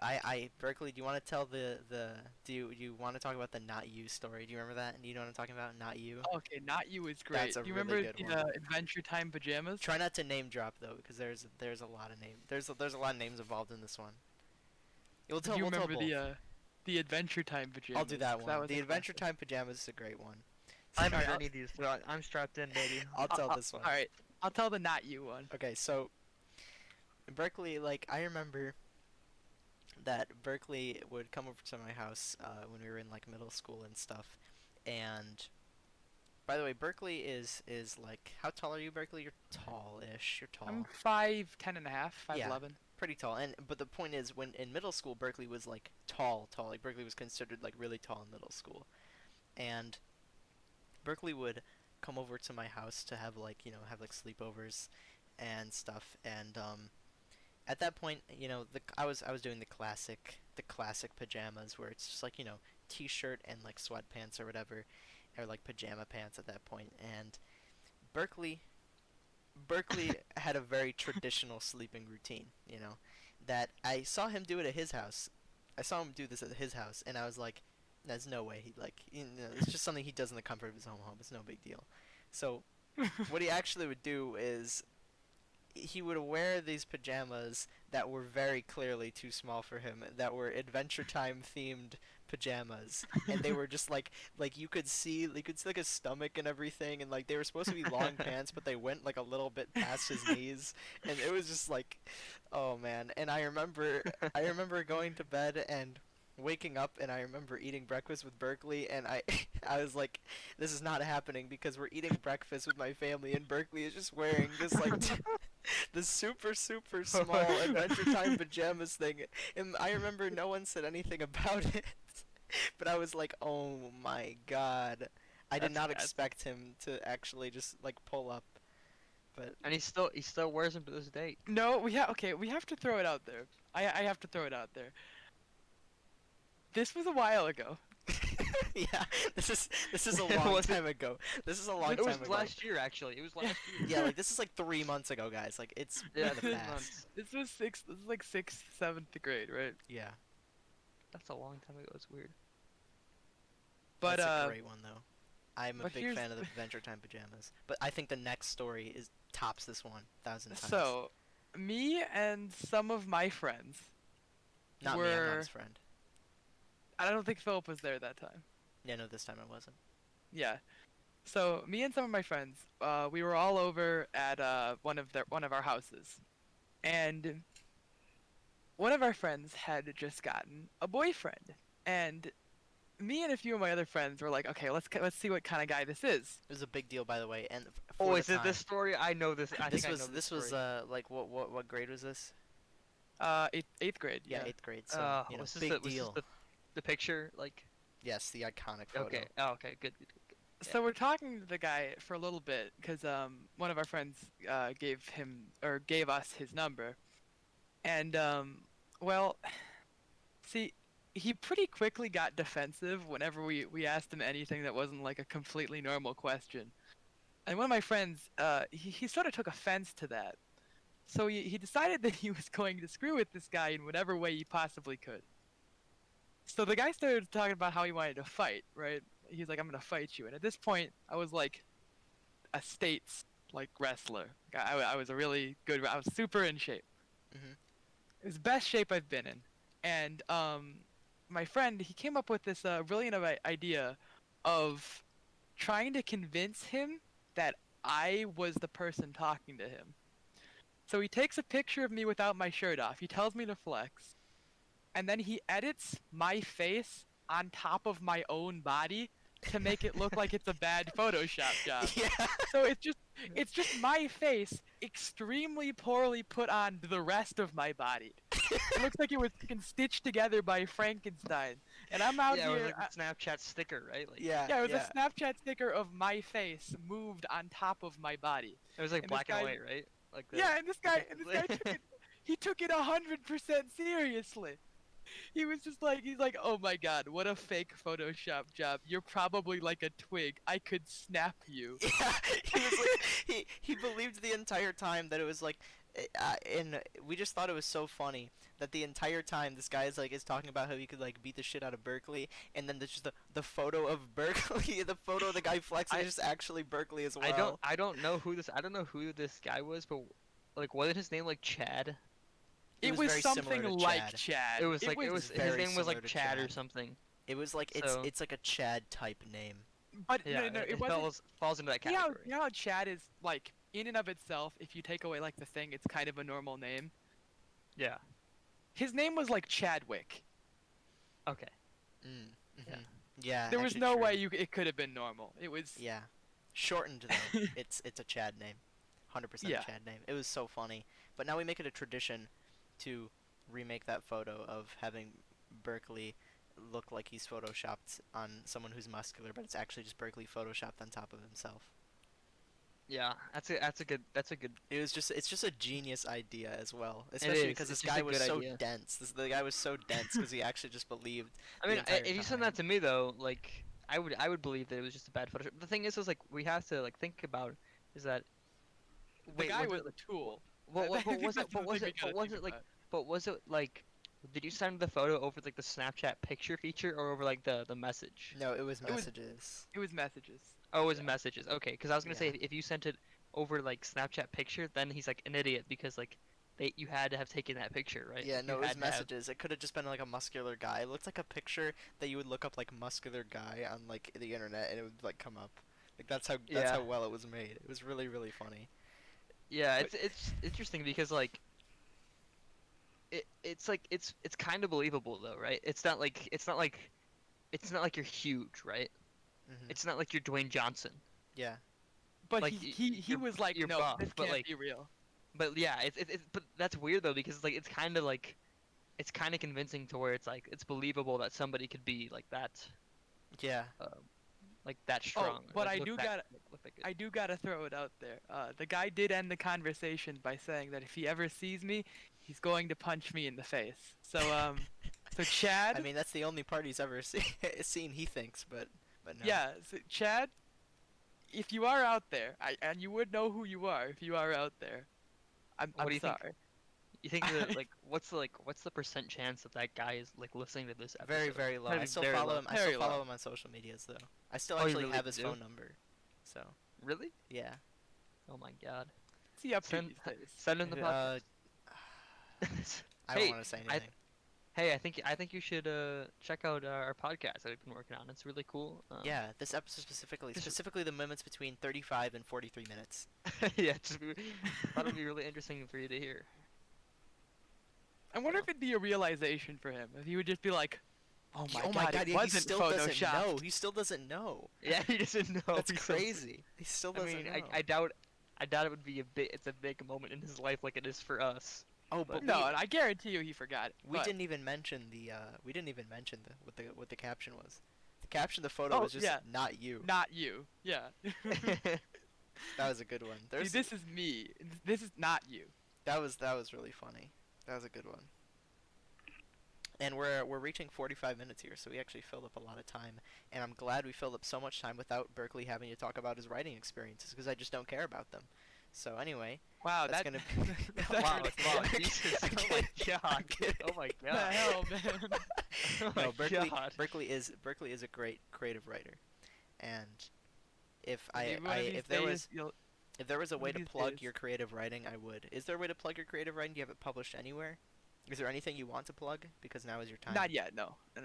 I Berkeley. Do you want to tell do you want to talk about the Not You story? Do you remember that? Do you know what I'm talking about? Not You. Okay, Not You is great. That's a Do you really remember good the one. Adventure Time pajamas? Try not to name drop though, because there's a lot of there's a lot of names involved in this one. Do you We'll tell remember both. the Adventure Time pajamas? I'll do that 'Cause one. was The a Adventure classic. Time pajamas is a great one. I'm Alright, ready these. I'm strapped in, baby. I'll tell I'll- this one. All right, I'll tell the Not You one. Okay, so in Berkeley, like I remember that Berkeley would come over to my house when we were in like middle school and stuff. And by the way, Berkeley is like how tall are you, Berkeley? You're tall-ish. You're tall. I'm 5'10" and a half, Yeah. 5'11". Pretty tall. And but the point is when in middle school Berkeley was like tall. Like Berkeley was considered like really tall in middle school. And Berkeley would come over to my house to have like, have like sleepovers and stuff. And at that point, I was doing the classic pajamas where it's just like, t-shirt and like sweatpants or whatever, or like pajama pants at that point. And Berkeley Berkeley had a very traditional sleeping routine, that I saw him do it at his house. I saw him do this at his house, and I was like, there's no way it's just something he does in the comfort of his own home. It's no big deal. So, what he actually would do is he would wear these pajamas that were very clearly too small for him, that were Adventure Time themed pajamas, and they were just like you could see like his stomach and everything, and like they were supposed to be long pants, but they went like a little bit past his knees, and it was just like, oh man. And I remember going to bed and waking up, and I remember eating breakfast with Berkeley, and I I was like, this is not happening because we're eating breakfast with my family, and Berkeley is just wearing this like the super super small Adventure Time pajamas thing, and I remember no one said anything about it, but I was like, oh my god, I did That's not bad. expect him to actually just like pull up, but And he still wears them to this day. No, we have to throw it out there. I have to throw it out there. This was a while ago. yeah, this is a It long wasn't- time ago. This is a long It time was ago. last year, actually. It was last year. Yeah, like this is like 3 months ago, guys. Like it's Yeah, in the 3 past. months. This was like 6th, 7th grade, right? Yeah, That's a long time ago. It's weird. But that's a great one though. I'm a but big here's fan of the Adventure Time pajamas, but I think the next story is tops this one 1,000 times. so me and some of my friends not me, I'm not were his friend. I don't think Philip was there that time. Yeah, no, this time I wasn't. Yeah. So me and some of my friends, we were all over at one of our houses, and one of our friends had just gotten a boyfriend, and me and a few of my other friends were like, okay, let's see what kind of guy this is. It was a big deal, by the way, and Oh, for is the it this time- story? I know this. I This think was I know this was story. like what grade was this? Eighth grade. Yeah, Yeah. 8th grade. So was this big the, was deal. this the picture? Like, Yes, the iconic photo. okay. Oh, okay. Good. Good. Good. Good. So we're talking to the guy for a little bit because one of our friends gave us his number, and well, see, he pretty quickly got defensive whenever we asked him anything that wasn't like a completely normal question, and one of my friends he sort of took offense to that, so he decided that he was going to screw with this guy in whatever way he possibly could. So the guy started talking about how he wanted to fight, right? He's like, I'm gonna fight you. And at this point, I was like a states like wrestler. I was a really good. I was super in shape. Mhm. It was the best shape I've been in. And my friend, he came up with this brilliant idea of trying to convince him that I was the person talking to him. So he takes a picture of me without my shirt off. He tells me to flex, and then he edits my face on top of my own body to make it look like it's a bad Photoshop job. Yeah. So it's just my face extremely poorly put on the rest of my body. It looks like it was fucking stitched together by Frankenstein. And I'm out Yeah, it was here. like a Snapchat sticker, right? Like, Yeah. Yeah, it was a Snapchat sticker of my face moved on top of my body. It was like And this black and guy- white, right? Like Yeah, and this guy took it 100% seriously. He was just like, he's like, oh my god, what a fake Photoshop job. You're probably like a twig. I could snap you. Yeah, he was like, he believed the entire time that it was like, and we just thought it was so funny that the entire time this guy is talking about how he could like beat the shit out of Berkeley, and then there's just the photo of Berkeley, the photo of the guy flexing is just actually Berkeley as well. I don't know who this guy was, but like wasn't his name like Chad? It It was was very something similar to like Chad. Chad. It was like was his very name was similar like to Chad or Chad. something. It was like So- it's like a Chad type name. But Yeah, no, it it wasn't. falls into that You know, category. you know how Chad is like in and of itself. If you take away like the thing, it's kind of a normal name. Yeah. His name was like Chadwick. Okay. Yeah. Yeah. There was actually no true. way it could have been normal. It was. Yeah. Shortened though. It's a Chad name. 100% Yeah. a Chad name. It was so funny. But now we make it a tradition to remake that photo of having Berkeley look like he's photoshopped on someone who's muscular, but it's actually just Berkeley photoshopped on top of himself. Yeah. That's a good. It's just a genius idea as well, especially is, because it's this just guy a was good so idea. dense. The guy was so dense because he actually just believed. I mean, entire if you send time. that to me though, like I would believe that it was just a bad Photoshop. The thing is like we have to like think about is that The guy was it, a tool. what I think was it? that's the What was thing it? we What gotta was think it like? about. But was it like? Did you send the photo over like the Snapchat picture feature or over like the message? No, it was It was- messages. It was messages. Oh, it was messages. Okay, because I was gonna say Yeah. if you sent it over like Snapchat picture, then he's like an idiot because like you had to have taken that picture, right? Yeah, Like, no, you it was had to have- messages. It could have just been like a muscular guy. It looked like a picture that you would look up like muscular guy on like the internet and it would like come up. Like that's how Yeah. well it was made. It was really really funny. Yeah, But- it's interesting because like it's like it's kind of believable though, right? It's not like you're huge, right? Hmm. It's not like you're Dwayne Johnson. Yeah. But Like, he you're- was like, you're no, buff, this but, can't like- be real. But yeah, it's but that's weird though because like it's kind of like it's kind of convincing to where it's like it's believable that somebody could be like that Yeah. strong. but like, I look do that- gotta- look that good. I do gotta throw it out there. The guy did end the conversation by saying that if he ever sees me, he's going to punch me in the face. So so Chad, I mean that's the only part he's ever seen. He thinks, but no. yeah, so Chad, if you are out there, and you would know who you are if you are out there. I'm What do you think? sorry. You think that like what's the percent chance that guy is like listening to this episode? Very very low. I Probably still very follow low. him. I Very still follow low. him on social medias though. I still Oh, you actually really have his do? phone number. So Really? yeah. Oh my god. What's he up to Send these days? send him the podcast. I don't Hey, want to say I- anything. Hey, I think you should check out our podcast that we've been working on. It's really cool. Yeah, this episode specifically the moments between 35 and 43 minutes. Yeah, thought it'd be really interesting for you to hear. I wonder if it'd be a realization for him if he would just be like, "Oh my god, it he wasn't still doesn't photoshopped." know. He still doesn't know. Yeah, he doesn't know. That's He still- crazy. He still I doesn't mean, know. I doubt it would be it's a big moment in his life like it is for us. Oh, but but No, and I guarantee you he forgot it. we but- didn't even mention what the caption was. The caption of the photo Oh, was just yeah. not you. Not you. Yeah. That was a good one. See, There's this is me. This is not you. that was really funny. That was a good one. And we're reaching 45 minutes here, so we actually filled up a lot of time. And I'm glad we filled up so much time without Berkeley having to talk about his writing experiences because I just don't care about them. So anyway, Wow, that's that. gonna that's Wow, really- wow, I'm Jesus, kidding. oh my god, I'm kidding. oh my What the god. hell, man? Oh my no, Berkeley, god. Berkeley is a great creative writer, and if Maybe one of these if there days was you'll- if there was a one way of to these plug days. your creative writing, I would. Is there a way to plug your creative writing? Do you have it published anywhere? Is there anything you want to plug? Because now is your time. Not yet. No. No.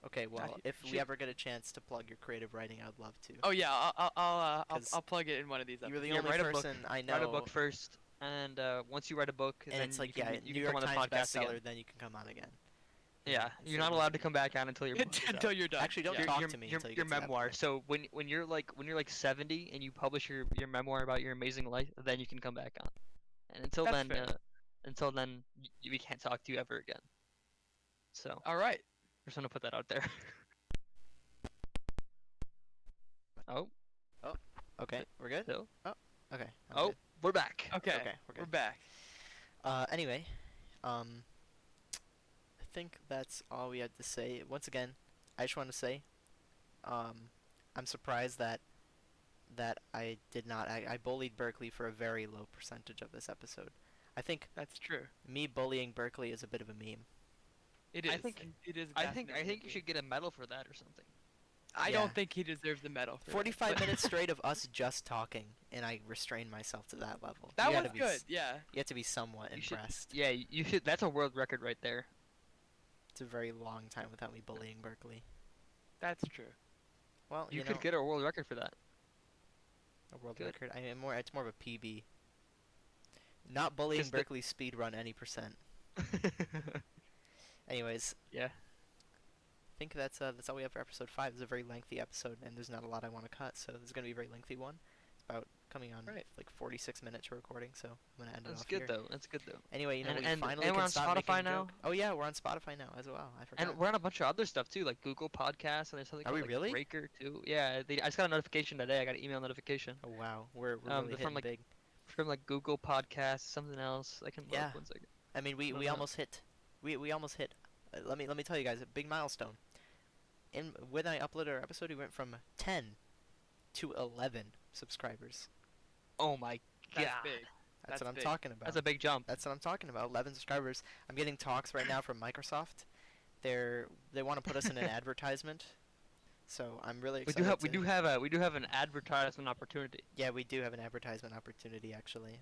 Okay, well, yet. if we Should- ever get a chance to plug your creative writing, I'd love to. Oh yeah, I'll 'Cause I'll plug it in one of these You were the episodes. Yeah, only write a book. person I know. Write a book first, and once you write a book, and then it's like, you can, yeah, you New can York come on the Times podcast bestseller, again. then you can come on again. Yeah, It's you're not so allowed to easy. come back on until your book is Until out. you're done. Actually, don't yeah. talk your, to me your, until you your get to that memoir. point. So when you're like 70 and you publish your memoir about your amazing life, then you can come back on. And That's fair. until then, we can't talk to you ever again. So All right. just want to put that out there. Oh, Okay, we're good? Still? Okay. I'm oh, good. we're back. Okay. Okay, we're We're good. back. Anyway, think that's all we had to say. Once again, I just want to say, I'm surprised that I did not. I bullied Berkeley for a very low percentage of this episode. I think That's true. me bullying Berkeley is a bit of a meme. It is. I think It is. I definitely think a you should get a medal for that or something. I Yeah. don't think he deserves the medal for that, 45 but- minutes straight of us just talking, and I restrained myself to that level. That You was gotta be good. Yeah. You have to be somewhat You should- impressed. Yeah, you should. That's a world record right there. It's a very long time without me bullying Berkeley. That's true. Well, You you could know, get a world record for that. a world good. record. I mean, it's more of a PB. Not bullying 'Cause the- Berkeley speed run any percent. Anyways, Yeah. I think that's all we have for episode 5. It's a very lengthy episode, and there's not a lot I want to cut, so this is gonna be a very lengthy one. It's about coming on Right. like 46 minutes of recording, so I'm gonna end it That's off good here. though. That's good though. Anyway, you know, And- we and- finally and we're can on stop Spotify making now? joke- Oh yeah, we're on Spotify now as well. I forgot. And we're on a bunch of other stuff too, like Google Podcasts, and there's something Are we called really? like Breaker too. Yeah, I just got a notification today. I got an email notification Oh wow, we're they're really from, hitting like, big. from like Google Podcasts, something else. I can look Yeah. one second. I mean, we don't know. almost hit. We almost hit. Let me tell you guys a big milestone. When I uploaded our episode, we went from 10 to 11 subscribers. Oh my That's god, big. That's That's what I'm big. talking about. that's a big jump. That's what I'm talking about. 11 subscribers. I'm getting talks right now from Microsoft. They want to put us in an advertisement. So I'm really We excited. do have an advertisement opportunity. Yeah, we do have an advertisement opportunity actually.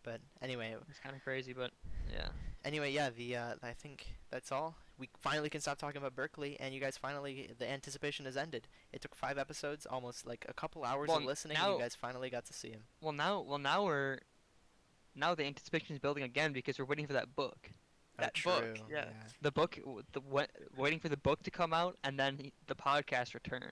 But anyway, It's kind of crazy, but yeah. yeah, I think that's all. We finally can stop talking about Berkeley, and you guys finally, the anticipation has ended. It took 5 episodes, almost like a couple hours Well, of listening, and now- you guys finally got to see him. Now the anticipation is building again because we're waiting for that book. That Oh, book, true, yeah. The book, waiting for the book to come out, and then the podcast return.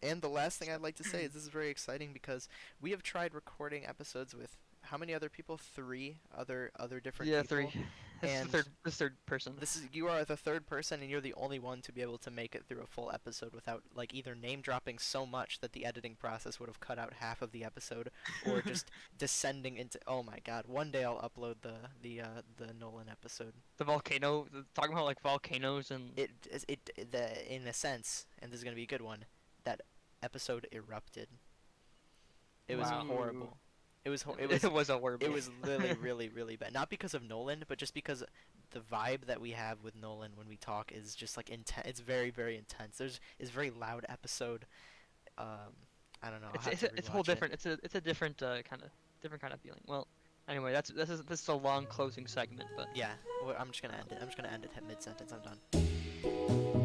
And the last thing I'd like to say is this is very exciting because we have tried recording episodes with how many other people? 3 other different Yeah, people. 3. This is And the third person. You are the third person, and you're the only one to be able to make it through a full episode without like either name dropping so much that the editing process would have cut out half of the episode, or just descending into. Oh my God! One day I'll upload the Nolan episode. The volcano, talking about like volcanoes and In a sense, and this is gonna be a good one. That episode erupted. It was Wow. horrible. It was it was a horrible. It was really, really, really bad. Not because of Nolan, but just because the vibe that we have with Nolan when we talk is just like intense. It's very, very intense. It's a very loud episode. I don't know. I'll have to It's a whole rewatch it. different. It's a different kind of feeling. Well, anyway, this is a long closing segment, but Yeah, I'm just gonna end it. I'm just gonna end it at mid sentence. I'm done.